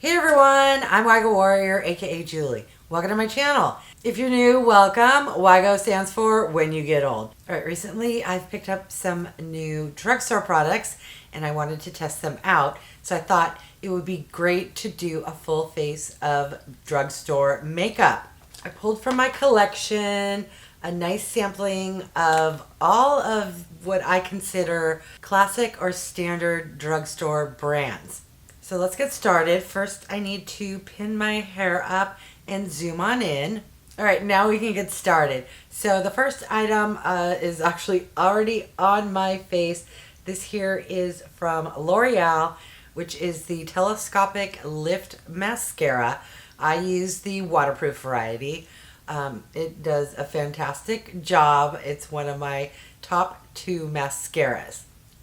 Hey everyone, I'm Wago Warrior, aka Julie. Welcome to my channel. If you're new, welcome. WAGO stands for When You Get Old. Alright, recently I've picked up some new drugstore products and I wanted to test them out. So I thought it would be great to do a full face of drugstore makeup. I pulled from my collection a nice sampling of all of what I consider classic or standard drugstore brands. So let's get started. First, I need to pin my hair up and zoom on in. All right, now we can get started. So the first item is actually already on my face. This here is from L'Oreal, which is the Telescopic Lift Mascara. I use the waterproof variety. It does a fantastic job. It's one of my top 2 mascaras.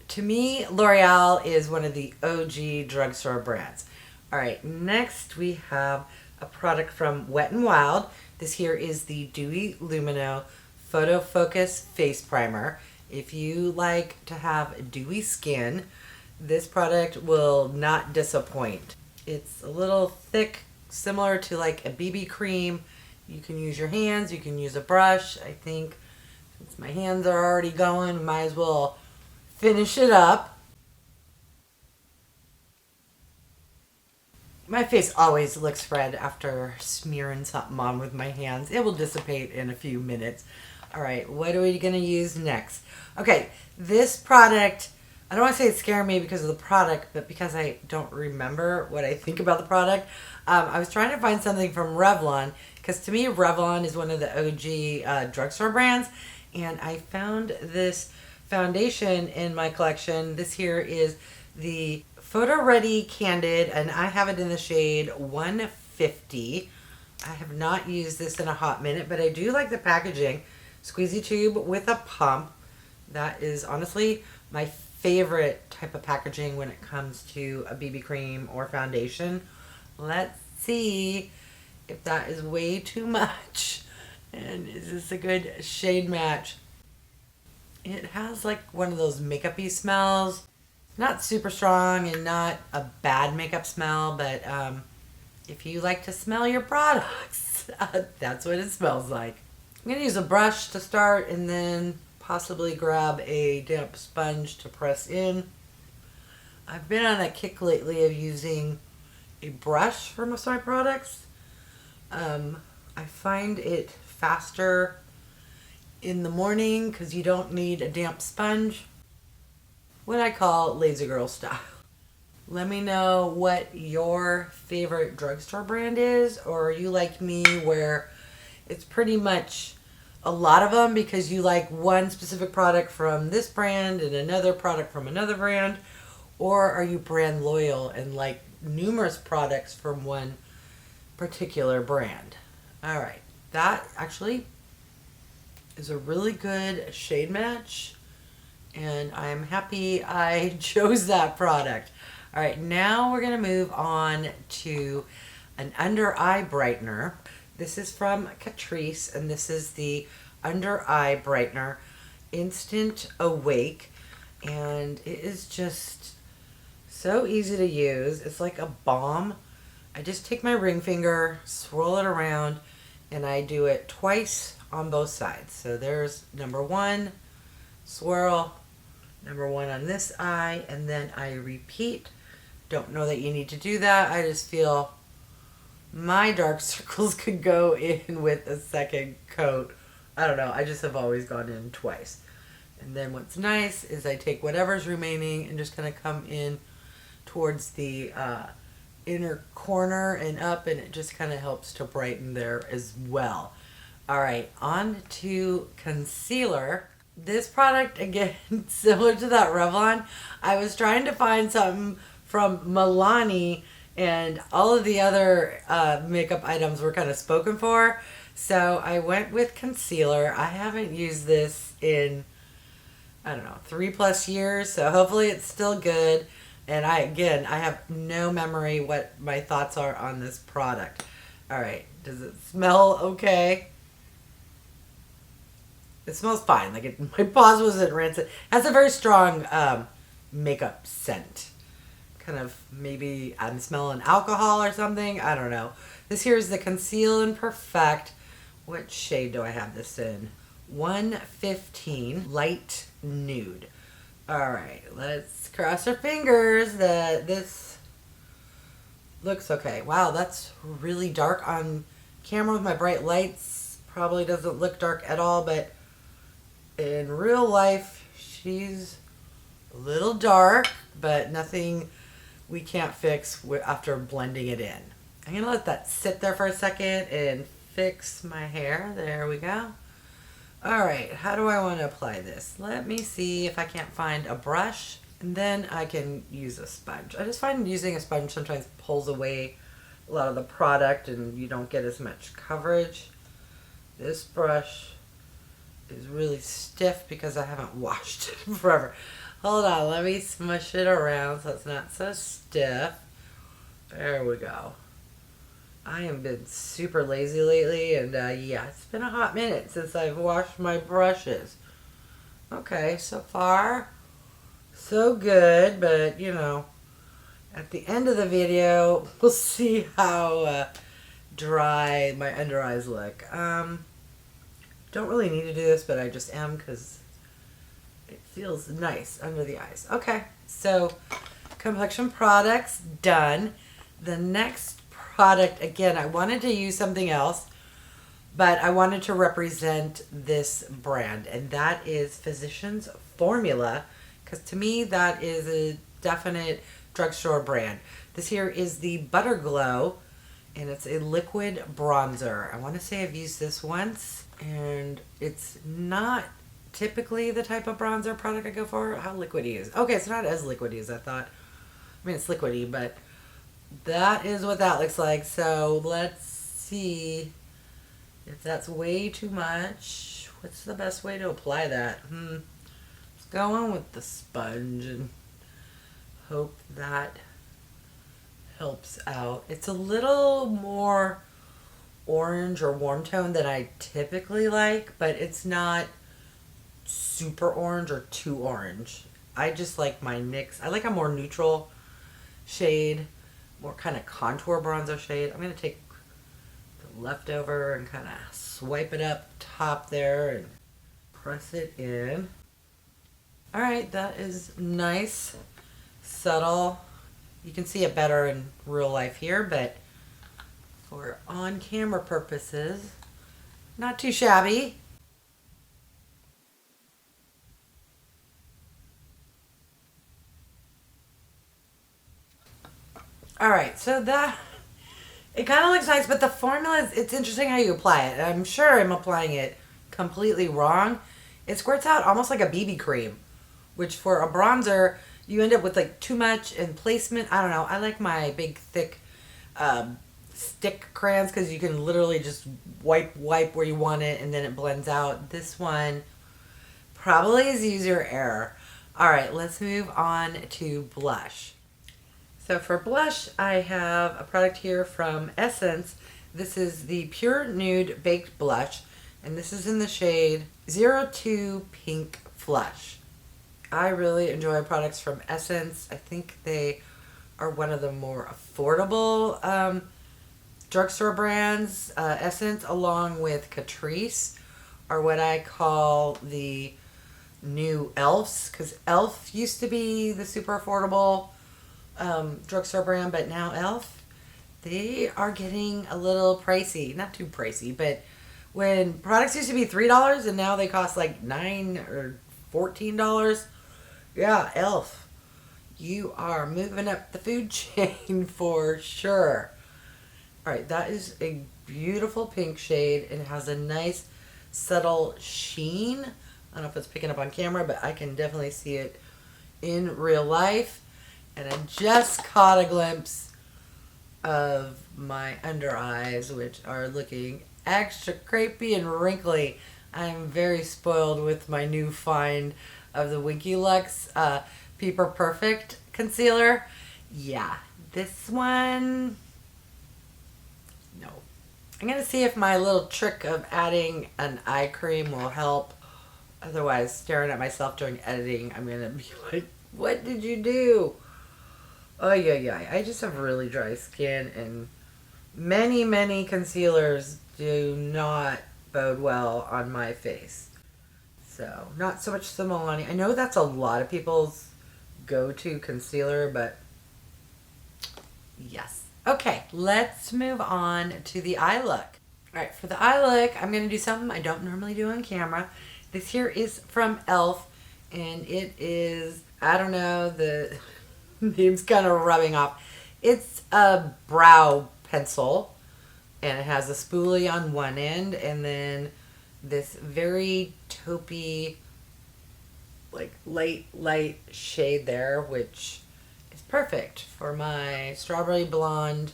To me, L'Oreal is one of the OG drugstore brands. All right, next we have a product from Wet n Wild. This here is the Dewy Lumineux Photo Focus Face Primer. If you like to have dewy skin, this product will not disappoint. It's a little thick, similar to like a BB cream. You can use your hands, you can use a brush. I think since my hands are already going, might as well finish it up. My face always looks red after smearing something on with my hands. It will dissipate in a few minutes. All right, what are we going to use next? Okay, this product, I don't want to say it's scaring me because of the product, but because I don't remember what I think about the product. I was trying to find something from REVLON because to me REVLON is one of the OG drugstore brands, and I found this foundation in my collection. This here is the PhotoReady Candid, and I have it in the shade 150. I have not used this in a hot minute, but I do like the packaging. Squeezy tube with a pump. That is honestly my favorite type of packaging when it comes to a BB cream or foundation. Let's see if that is way too much. And is this a good shade match? It has like one of those makeup-y smells. Not super strong and not a bad makeup smell, but if you like to smell your products, that's what it smells like. I'm going to use a brush to start and then possibly grab a damp sponge to press in. I've been on a kick lately of using a brush for most of my products. I find it faster in the morning because you don't need a damp sponge. What I call lazy girl style. Let me know what your favorite drugstore brand is, or are you like me where it's pretty much a lot of them because you like one specific product from this brand and another product from another brand, or are you brand loyal and like numerous products from one particular brand? All right, that actually is a really good shade match, and I'm happy I chose that product. All right, now we're going to move on to an under eye brightener. This is from CATRICE, and this is the under eye brightener Instant Awake, and it is just so easy to use. It's like a balm. I just take my ring finger, swirl it around, and I do it twice on both sides. So there's number 1, swirl, number 1 on this eye, and then I repeat. Don't know that you need to do that. I just feel my dark circles could go in with a second coat. I don't know. I just have always gone in twice. And then what's nice is I take whatever's remaining and just kind of come in towards the inner corner and up, and it just kind of helps to brighten there as well. All right, on to concealer. This product, again, similar to that Revlon, I was trying to find something from MILANI, and all of the other makeup items were kind of spoken for. So I went with concealer. I haven't used this in, I don't know, 3+ years, so hopefully it's still good. And I have no memory what my thoughts are on this product. All right, does it smell okay? It smells fine. Like my pause wasn't rancid. It has a very strong makeup scent. kind of, maybe I'm smelling alcohol or something. I don't know. This here is the Conceal and Perfect. What shade do I have this in? 115 Light Nude. Alright, let's cross our fingers that this looks okay. Wow, that's really dark on camera with my bright lights. Probably doesn't look dark at all, but in real life, she's a little dark, but nothing we can't fix after blending it in. I'm going to let that sit there for a second and fix my hair. There we go. Alright, how do I want to apply this? Let me see if I can't find a brush, and then I can use a sponge. I just find using a sponge sometimes pulls away a lot of the product and you don't get as much coverage. This brush is really stiff because I haven't washed it in forever. Hold on, let me smush it around so it's not so stiff. There we go. I have been super lazy lately, and yeah, it's been a hot minute since I've washed my brushes. Okay, so far, so good, but you know, at the end of the video, we'll see how dry my under eyes look. Don't really need to do this, but I just am because it feels nice under the eyes. Okay, so complexion products done. The next product, again, I wanted to use something else, but I wanted to represent this brand, and that is Physicians Formula, because to me that is a definite drugstore brand. This here is the Butter Glow, and it's a liquid bronzer. I want to say I've used this once, and it's not typically the type of bronzer product I go for. How liquidy is it? Okay, it's not as liquidy as I thought. I mean, it's liquidy, but that is what that looks like. So let's see if that's way too much. What's the best way to apply that? Let's go on with the sponge and hope that helps out. It's a little more orange or warm tone than I typically like, but it's not super orange or too orange. I just like my NYX. I like a more neutral shade, more kind of contour bronzer shade. I'm going to take the leftover and kind of swipe it up top there and press it in. Alright, that is nice, subtle. You can see it better in real life here, but for on-camera purposes, not too shabby. Alright, so that, it kind of looks nice, but the formula, it's interesting how you apply it. I'm sure I'm applying it completely wrong. It squirts out almost like a BB cream, which for a bronzer, you end up with like too much in placement. I don't know. I like my big, thick stick crayons because you can literally just wipe where you want it and then it blends out. This one probably is user error. Alright, let's move on to blush. So for blush, I have a product here from Essence. This is the Pure Nude Baked Blush, and this is in the shade 02 Pink Flush. I really enjoy products from Essence. I think they are one of the more affordable drugstore brands. Essence, along with CATRICE, are what I call the new elves, because e.l.f. used to be the super affordable drugstore brand, but now e.l.f., they are getting a little pricey. Not too pricey, but when products used to be $3 and now they cost like $9 or $14, yeah, e.l.f., you are moving up the food chain for sure. Alright, that is a beautiful pink shade. It has a nice subtle sheen. I don't know if it's picking up on camera, but I can definitely see it in real life. And I just caught a glimpse of my under eyes, which are looking extra crepey and wrinkly. I'm very spoiled with my new find of the Winky Lux Peeper Perfect concealer. Yeah, this one, no. I'm going to see if my little trick of adding an eye cream will help. Otherwise, staring at myself during editing, I'm going to be like, what did you do? Oh yeah. I just have really dry skin, and many concealers do not bode well on my face. So, not so much the MILANI. I know that's a lot of people's go-to concealer, but yes. Okay, let's move on to the eye look. All right, for the eye look, I'm going to do something I don't normally do on camera. This here is from e.l.f. and it is, I don't know, the name's kind of rubbing off. It's a brow pencil, and it has a spoolie on one end, and then this very taupey, like light shade there, which is perfect for my strawberry blonde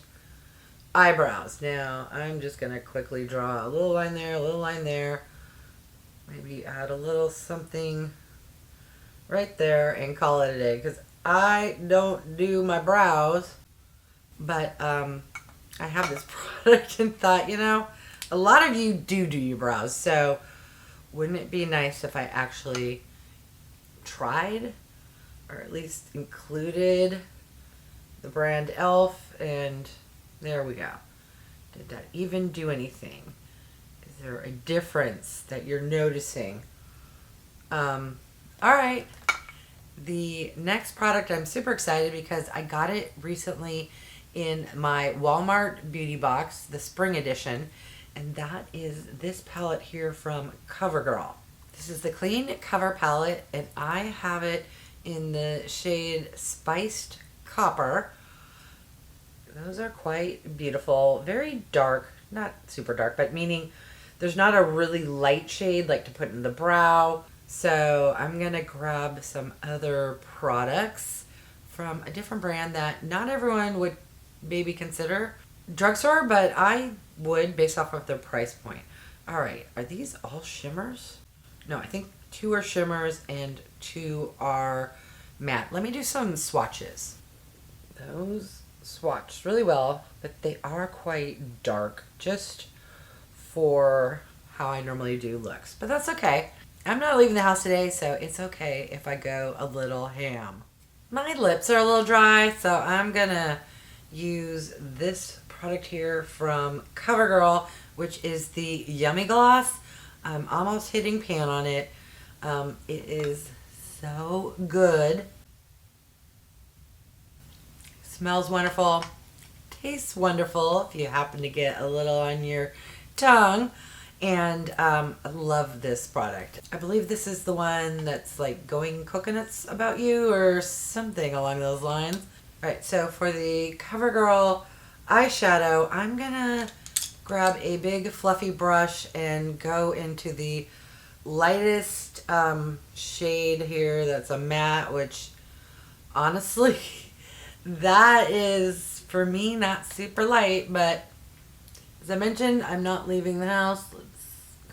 eyebrows. Now, I'm just going to quickly draw a little line there, a little line there. Maybe add a little something right there and call it a day. Because I don't do my brows, but I have this product and thought, you know, a lot of you do your brows. So wouldn't it be nice if I actually tried, or at least included, the brand e.l.f. and there we go. Did that even do anything? Is there a difference that you're noticing? All right. The next product, I'm super excited because I got it recently in my Walmart beauty box, the spring edition, and that is this palette here from CoverGirl. This is the Clean Cover palette, and I have it in the shade Spiced Copper. Those are quite beautiful. Very dark, not super dark, but meaning there's not a really light shade like to put in the brow. So I'm going to grab some other products from a different brand that not everyone would maybe consider drugstore, but I would based off of their price point. All right, are these all shimmers? No, I think 2 are shimmers and 2 are matte. Let me do some swatches. Those swatched really well, but they are quite dark just for how I normally do looks. But that's okay. I'm not leaving the house today, so it's okay if I go a little ham. My lips are a little dry, so I'm gonna use this product here from CoverGirl, which is the Yummy Gloss. I'm almost hitting pan on it. It is so good. Smells wonderful. Tastes wonderful if you happen to get a little on your tongue. And I love this product. I believe this is the one that's like going coconuts about you or something along those lines. All right, so for the CoverGirl eyeshadow, I'm gonna grab a big fluffy brush and go into the lightest shade here. That's a matte, which honestly, that is for me not super light, but as I mentioned, I'm not leaving the house. Let's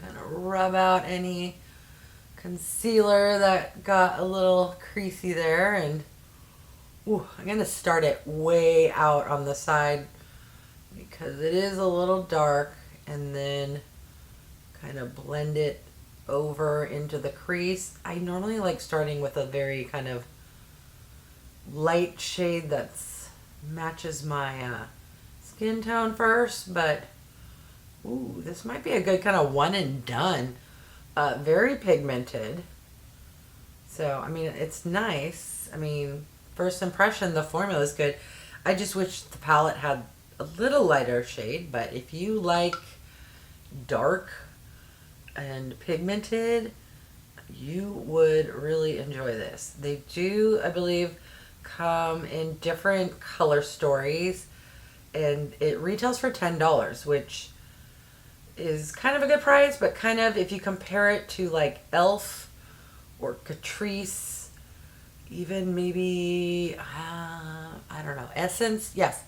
kind of rub out any concealer that got a little creasy there. And ooh, I'm going to start it way out on the side because it is a little dark, and then kind of blend it over into the crease. I normally like starting with a very kind of light shade that's matches my skin tone first, but ooh, this might be a good kind of one and done. Very pigmented. So, I mean, it's nice. I mean, first impression, the formula is good. I just wish the palette had a little lighter shade, but if you like dark and pigmented, you would really enjoy this. They do, I believe, come in different color stories, and it retails for $10, which is kind of a good price, but kind of if you compare it to like e.l.f. or CATRICE, even maybe I don't know, Essence, yes,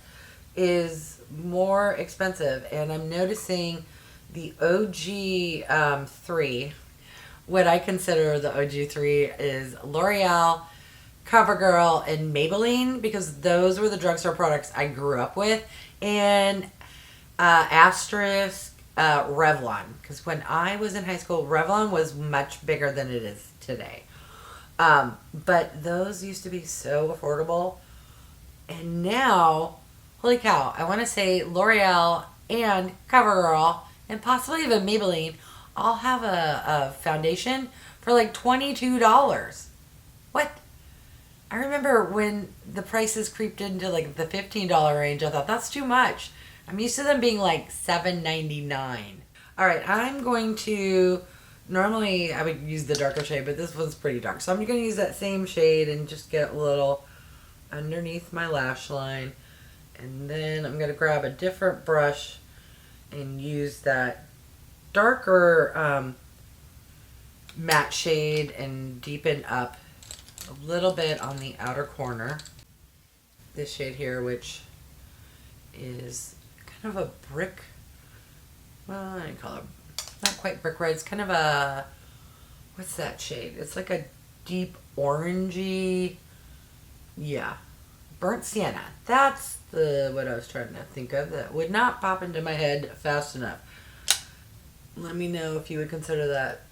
is more expensive. And I'm noticing the OG 3, what I consider the OG 3 is L'Oreal, CoverGirl, and Maybelline, because those were the drugstore products I grew up with, and asterisk Revlon, because when I was in high school, Revlon was much bigger than it is today. But those used to be so affordable. And now, holy cow, I want to say L'Oreal and CoverGirl and possibly even Maybelline all have a foundation for like $22. What? I remember when the prices creeped into like the $15 range, I thought that's too much. I'm used to them being like $7.99. All right, I'm going to, normally I would use the darker shade, but this one's pretty dark. So I'm going to use that same shade and just get a little underneath my lash line. And then I'm going to grab a different brush and use that darker matte shade and deepen up a little bit on the outer corner. This shade here, which is kind of a brick, well, I call it not quite brick red. It's kind of a, what's that shade? It's like a deep orangey, yeah, burnt sienna. That's the what I was trying to think of. That would not pop into my head fast enough. Let me know if you would consider that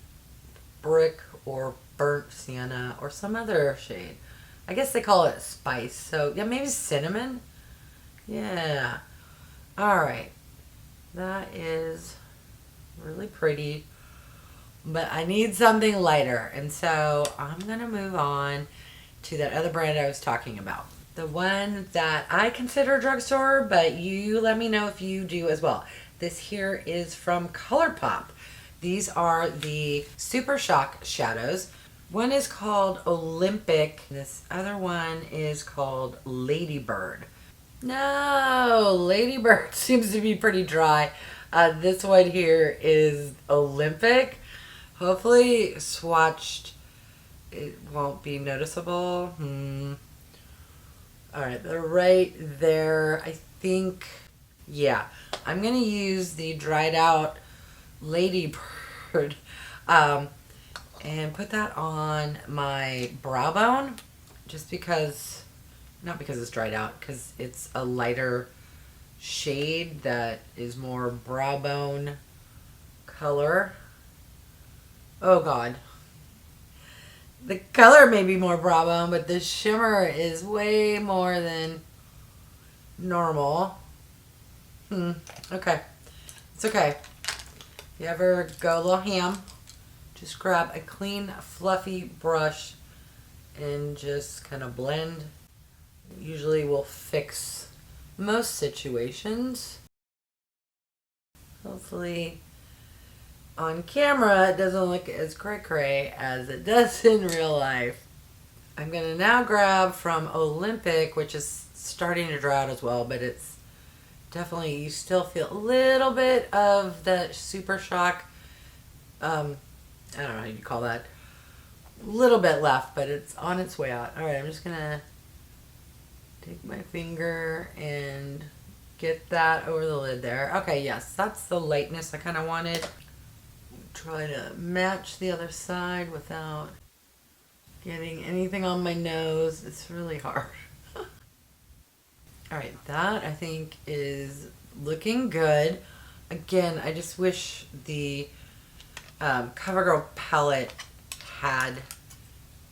brick or burnt sienna or some other shade. I guess they call it spice. So yeah, maybe cinnamon. Yeah. All right. That is really pretty, but I need something lighter. And so I'm going to move on to that other brand I was talking about. The one that I consider drugstore, but you let me know if you do as well. This here is from ColourPop. These are the Super Shock shadows. One is called Olympic. This other one is called Ladybird. No, Ladybird seems to be pretty dry. This one here is Olympic. Hopefully swatched it won't be noticeable. Alright, they're right there. I think, yeah. I'm going to use the dried out Ladybird and put that on my brow bone just because, not because it's dried out, because it's a lighter shade that is more brow bone color. Oh God. The color may be more brow bone, but the shimmer is way more than normal. Okay. It's okay. If you ever go a little ham, just grab a clean, fluffy brush and just kind of blend. It usually will fix most situations. Hopefully on camera it doesn't look as cray-cray as it does in real life. I'm going to now grab from Olympic, which is starting to dry out as well, but it's definitely, you still feel a little bit of that Super Shock, I don't know how you call that, a little bit left, but it's on its way out. Alright, I'm just going to take my finger and get that over the lid there. Okay, yes, that's the lightness I kind of wanted. Try to match the other side without getting anything on my nose. It's really hard. Alright, that I think is looking good. Again, I just wish the CoverGirl palette had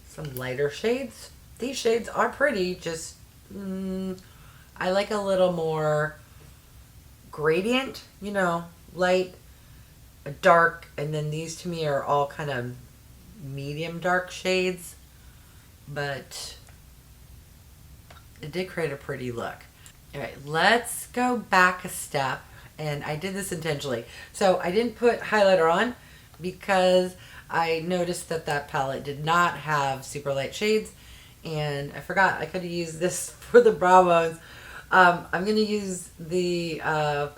some lighter shades. These shades are pretty, just I like a little more gradient, you know, light, dark, and then these to me are all kind of medium dark shades, but it did create a pretty look. All right, let's go back a step, and I did this intentionally. So I didn't put highlighter on because I noticed that that palette did not have super light shades, and I forgot I could have used this for the brow bones. I'm going to use the, I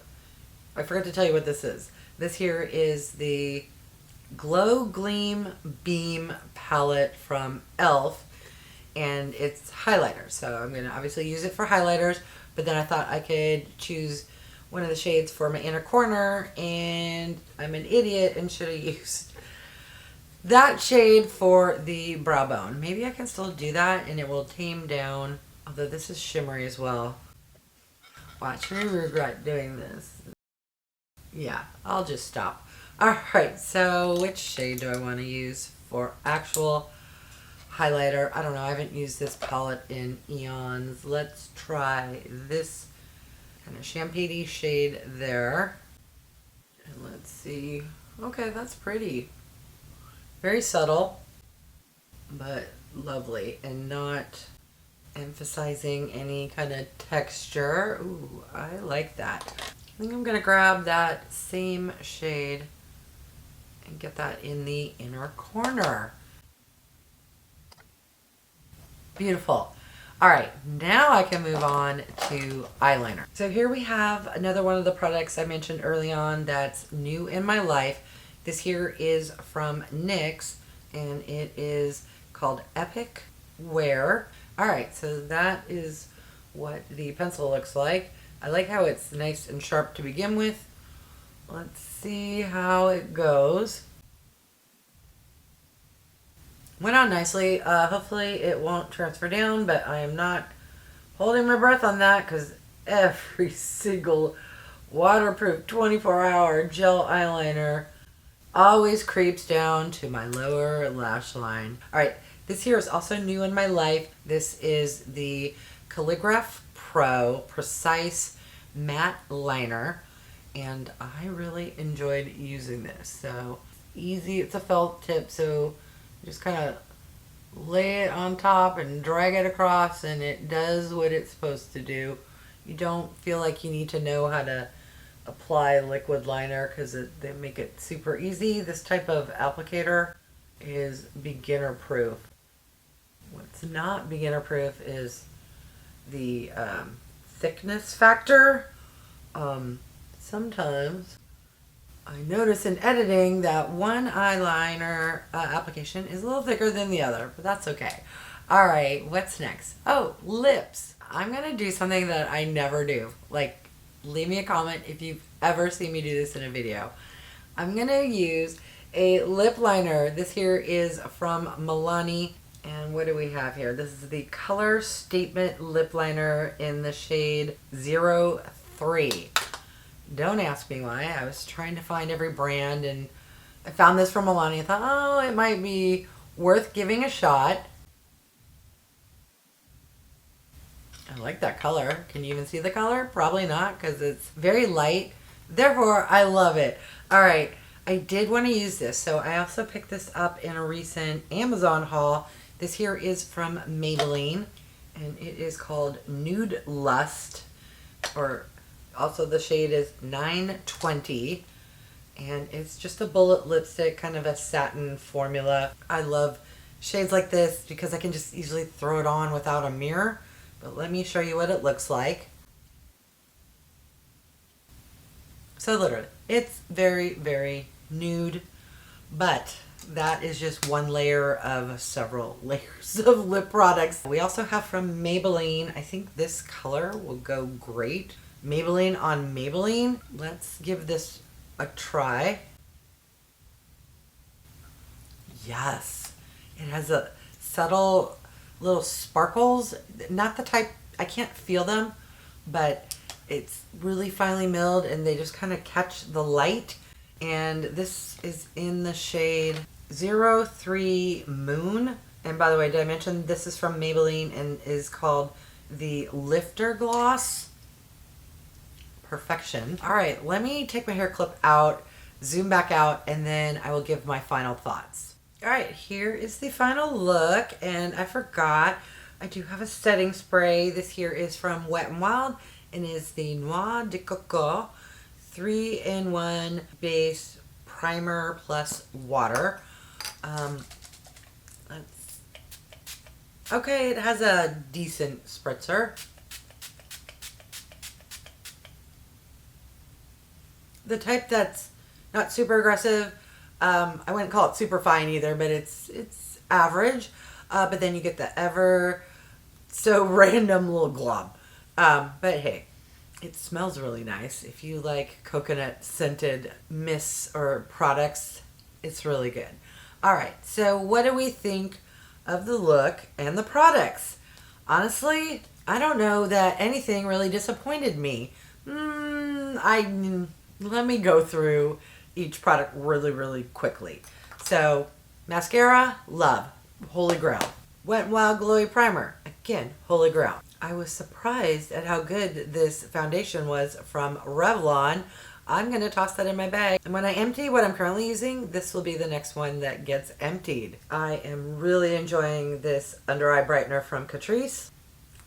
forgot to tell you what this is. This here is the Glow Gleam Beam palette from e.l.f. and it's highlighter. So I'm going to obviously use it for highlighters, but then I thought I could choose one of the shades for my inner corner, and I'm an idiot and should have used that shade for the brow bone. Maybe I can still do that and it will tame down, although this is shimmery as well. Watch me regret doing this. Yeah, I'll just stop. Alright, so which shade do I want to use for actual highlighter. I don't know, I haven't used this palette in eons. Let's try this kind of champagne-y shade there. And let's see. Okay, that's pretty. Very subtle, but lovely, and not emphasizing any kind of texture. Ooh, I like that. I think I'm gonna grab that same shade and get that in the inner corner. Beautiful. All right, now I can move on to eyeliner. So here we have another one of the products I mentioned early on that's new in my life. This here is from NYX, and it is called Epic Wear. All right, so that is what the pencil looks like. I like how it's nice and sharp to begin with. Let's see how it goes. Went on nicely. Hopefully it won't transfer down, but I am not holding my breath on that because every single waterproof 24-hour gel eyeliner always creeps down to my lower lash line. All right, this here is also new in my life. This is the Calligraph Pro Precise Matte Liner, and I really enjoyed using this. So easy, it's a felt tip, so just kind of lay it on top and drag it across, and it does what it's supposed to do. You don't feel like you need to know how to apply liquid liner because they make it super easy. This type of applicator is beginner proof. What's not beginner proof is the thickness factor. Sometimes I notice in editing that one eyeliner application is a little thicker than the other, but that's okay. All right, what's next? Oh, lips. I'm gonna do something that I never do. Like, leave me a comment if you've ever seen me do this in a video. I'm gonna use a lip liner. This here is from MILANI. And what do we have here? This is the Color Statement Lip Liner in the shade 03. Don't ask me why. I was trying to find every brand, and I found this from MILANI. I thought, oh, it might be worth giving a shot. I like that color. Can you even see the color? Probably not, because it's very light. Therefore, I love it. All right, I did want to use this, so I also picked this up in a recent Amazon haul. This here is from Maybelline, and it is called Nude Lust, or also the shade is 920, and it's just a bullet lipstick, kind of a satin formula. I love shades like this because I can just easily throw it on without a mirror. But let me show you what it looks like. So literally, it's very, very nude, but that is just one layer of several layers of lip products. We also have from Maybelline, I think this color will go great. Maybelline on Maybelline. Let's give this a try. Yes, it has a subtle little sparkles, not the type, I can't feel them, but it's really finely milled and they just kind of catch the light. And this is in the shade 03 Moon. And by the way, did I mention this is from Maybelline and is called the Lifter Gloss Perfection. All right, let me take my hair clip out, zoom back out, and then I will give my final thoughts. All right, here is the final look, and I forgot, I do have a setting spray. This here is from Wet n Wild and is the Noix de Coco 3-in-1 base primer plus water. Okay, it has a decent spritzer. The type that's not super aggressive. I wouldn't call it super fine either, but it's average. But then you get the ever so random little glob. But hey, it smells really nice. If you like coconut scented mists or products, it's really good. All right, so what do we think of the look and the products? Honestly, I don't know that anything really disappointed me. Let me go through each product really, really quickly. So, mascara, love. Holy grail. Wet n Wild Glowy Primer. Again, holy grail. I was surprised at how good this foundation was from Revlon. I'm going to toss that in my bag. And when I empty what I'm currently using, this will be the next one that gets emptied. I am really enjoying this under eye brightener from CATRICE.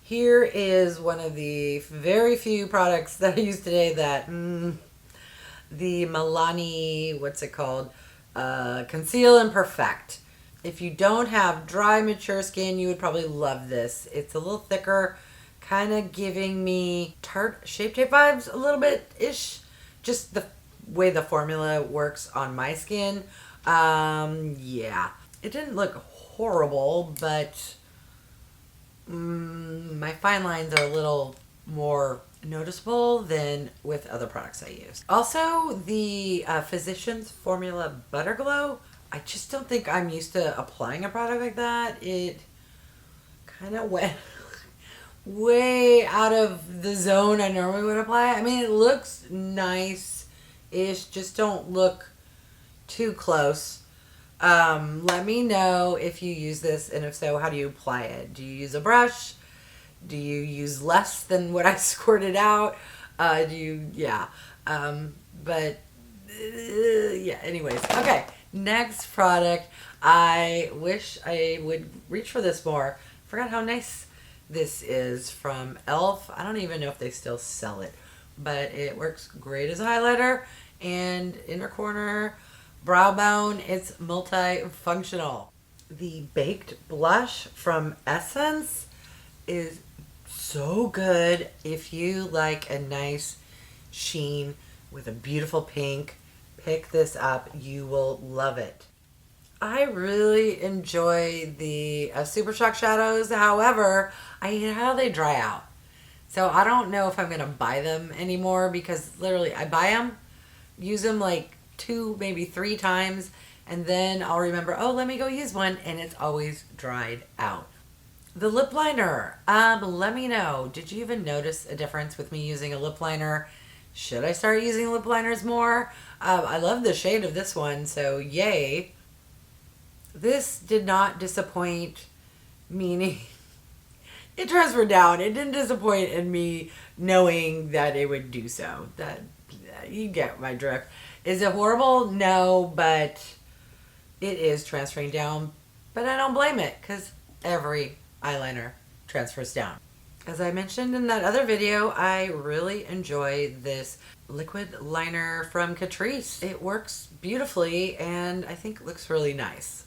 Here is one of the very few products that I use today that, the MILANI, what's it called? Conceal and Perfect. If you don't have dry, mature skin, you would probably love this. It's a little thicker, kind of giving me Tarte Shape Tape vibes a little bit-ish. Just the way the formula works on my skin. Yeah. It didn't look horrible, but my fine lines are a little more noticeable than with other products I use. Also, the Physicians Formula Butter Glow. I just don't think I'm used to applying a product like that. It kind of went way out of the zone I normally would apply. I mean, it looks nice-ish. Just don't look too close. Let me know if you use this, and if so, how do you apply it? Do you use a brush? Do you use less than what I squirted out? Yeah. Yeah, anyways. Okay. Next product. I wish I would reach for this more. Forgot how nice this is from e.l.f. I don't even know if they still sell it, but it works great as a highlighter and inner corner, brow bone. It's multifunctional. The Baked Blush from Essence is so good if you like a nice sheen with a beautiful pink. Pick this up. You will love it. I really enjoy the Super Shock shadows. However, I hate how they dry out. So I don't know if I'm going to buy them anymore, because literally I buy them, use them like 2, maybe 3 times, and then I'll remember, oh, let me go use one, and it's always dried out. The lip liner. Let me know. Did you even notice a difference with me using a lip liner? Should I start using lip liners more? I love the shade of this one, so yay. This did not disappoint, meaning it transferred down. It didn't disappoint in me knowing that it would do so. That you get my drift. Is it horrible? No, but it is transferring down. But I don't blame it, because every eyeliner transfers down. As I mentioned in that other video, I really enjoy this liquid liner from CATRICE. It works beautifully and I think it looks really nice.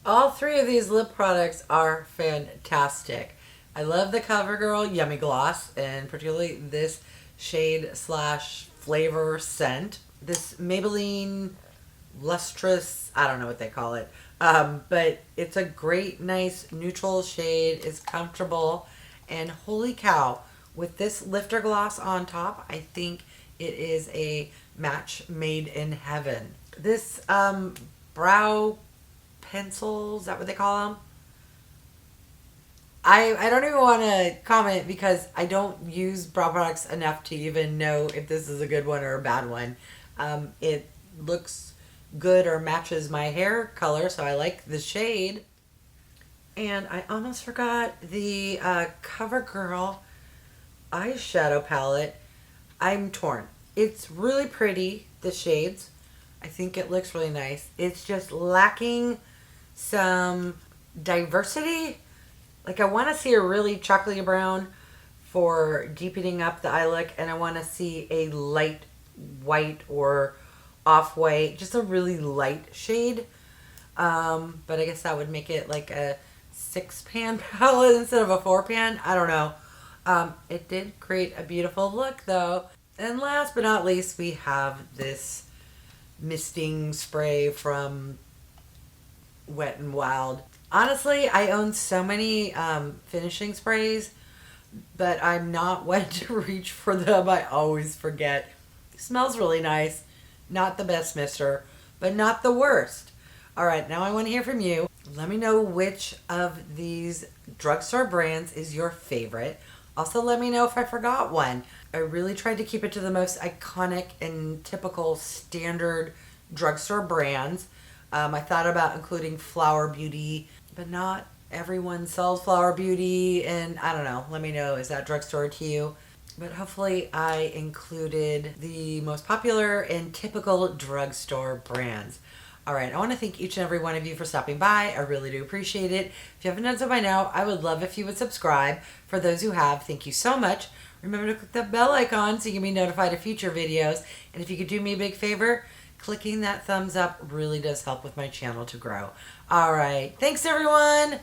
All 3 of these lip products are fantastic. I love the COVERGIRL Yummy Gloss, and particularly this shade / flavor scent. This Maybelline Lustrous, I don't know what they call it, but it's a great, nice neutral shade. It's comfortable. And holy cow, with this lifter gloss on top, I think it is a match made in heaven. This brow pencil, is that what they call them? I don't even want to comment, because I don't use brow products enough to even know if this is a good one or a bad one. It looks good or matches my hair color, so I like the shade. And I almost forgot the COVERGIRL eyeshadow palette. I'm torn. It's really pretty, the shades. I think it looks really nice. It's just lacking some diversity. Like, I want to see a really chocolatey brown for deepening up the eye look, and I want to see a light white or off-white, just a really light shade. But I guess that would make it like a 6-pan palette instead of a 4-pan. I don't know. It did create a beautiful look though. And last but not least, we have this misting spray from Wet n Wild. Honestly, I own so many finishing sprays, but I'm not one to reach for them. I always forget. It smells really nice. Not the best mister, but not the worst. All right, now I want to hear from you. Let me know which of these drugstore brands is your favorite. Also, let me know if I forgot one. I really tried to keep it to the most iconic and typical standard drugstore brands. I thought about including Flower Beauty, but not everyone sells Flower Beauty, and I don't know. Let me know, is that drugstore to you? But hopefully I included the most popular and typical drugstore brands. All right, I want to thank each and every one of you for stopping by. I really do appreciate it. If you haven't done so by now, I would love if you would subscribe. For those who have, thank you so much. Remember to click that bell icon so you can be notified of future videos. And if you could do me a big favor, clicking that thumbs up really does help with my channel to grow. All right, thanks everyone.